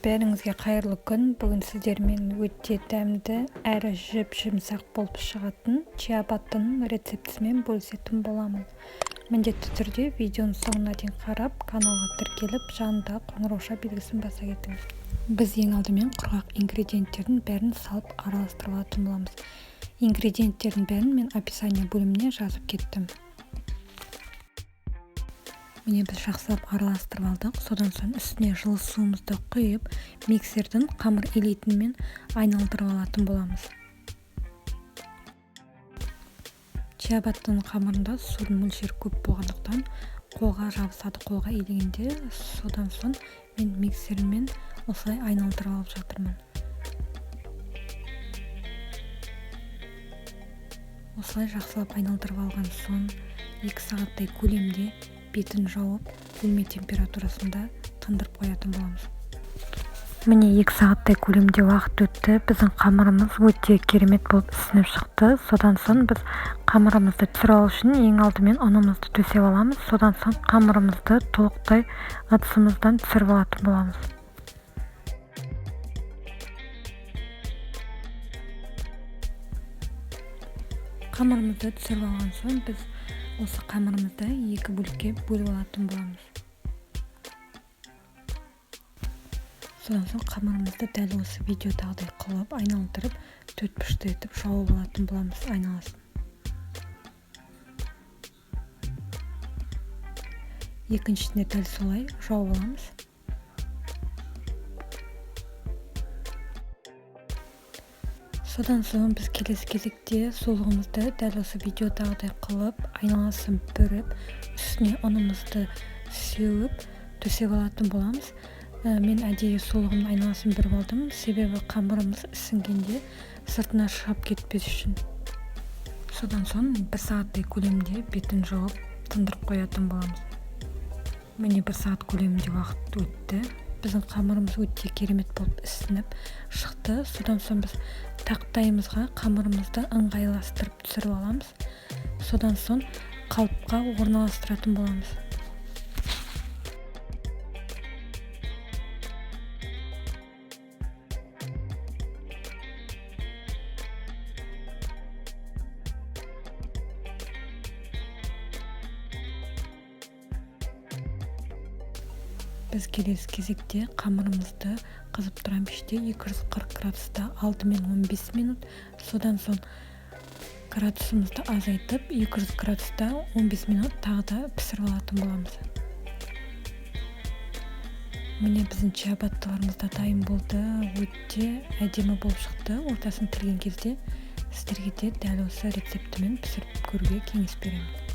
Бәріңізге қайырлы күн. Бүгін сіздермен өте дәмді әрі жіп-жұмсақ болып шығатын чиабаттының рецептісімен бөлісетін боламын. Міндетті түрде видеоның соңына дейін қарап, каналға тіркеліп, жанында қоңырауша белгісін баса кетіңіз. Біз ең алдымен құрғақ ингредиенттердің бәрін салып араластырып алатын боламыз. Ингредиенттердің бәрін мен описание бөліміне жазып кеттім. Міне біз жақсылап араластырып алдық. Содан соң үстіне жылы суымызды құйып, миксердің қамыр илейтінімен айналдырып алатын боламыз. Чиабаттың қамырында судың мөлшері көп болғандықтан қолға жабысады. Қолға илегенде, содан соң мен миксермен осылай айналдырып алып жатырмын. Осылай жақсылап айналдырып алған соң 2 сағаттай көлемде бетін жауып, бөлме температурасында тындырып қоятын боламыз. Міне 2 сағаттай көлемде уақыт өтті. Біздің қамырымыз өте керемет болып ісініп шықты. Содан соң біз қамырымызды түсіріп алу үшін ең алдымен ұнымызды төсеп аламыз. Содан соң қамырымызды толықтай ыдысымыздан түсіріп алатын боламыз. Қамырымызды түсіріп алған соң біз осы қамырымызды 2 бөлікке бөліп алатын боламыз. Содан соң қамырымызды дәл осы видеодағыдай қылып айналдырып, 4 бұрышты етіп жауып алатын боламыз айналасын. Екіншісіне дәл солай жауып аламыз. Содан соң біз келесі кезекте солығымызды дәл осы видеодағыдай қылып, айналасын бүріп, үстіне ұнымызды сеуіп, төсеп алатын боламыз. Мен әдейі солығымның айналасын бүріп алдым, себебі қамырымыз ісінгенде сыртына шығып кетпес үшін. Содан соң 1 сағаттай көлемде бетін жауып, тындырып қоятын боламыз. Міне 1 сағат көлемінде уақыт өтті. Біздің қамырымыз өте керемет болып ісініп шықты. Содан соң біз тақтайымызға қамырымызды ыңғайластырып түсіріп аламыз. Содан соң қалыпқа орналастыратын боламыз. Біз келесі кезекте қамырымызды қызып тұрған пеште 240 градуста алдымен 15 минут, содан соң градусымызды азайтып 200 градуста 15 минут тағы да пісіріп алатын боламыз. Міне біздің чиабаттыларымыз да дайын болды. Өте әдемі болып шықты. Ортасын тілген кезде сіздерге де дәл осы рецептімен пісіріп көруге кеңес беремін.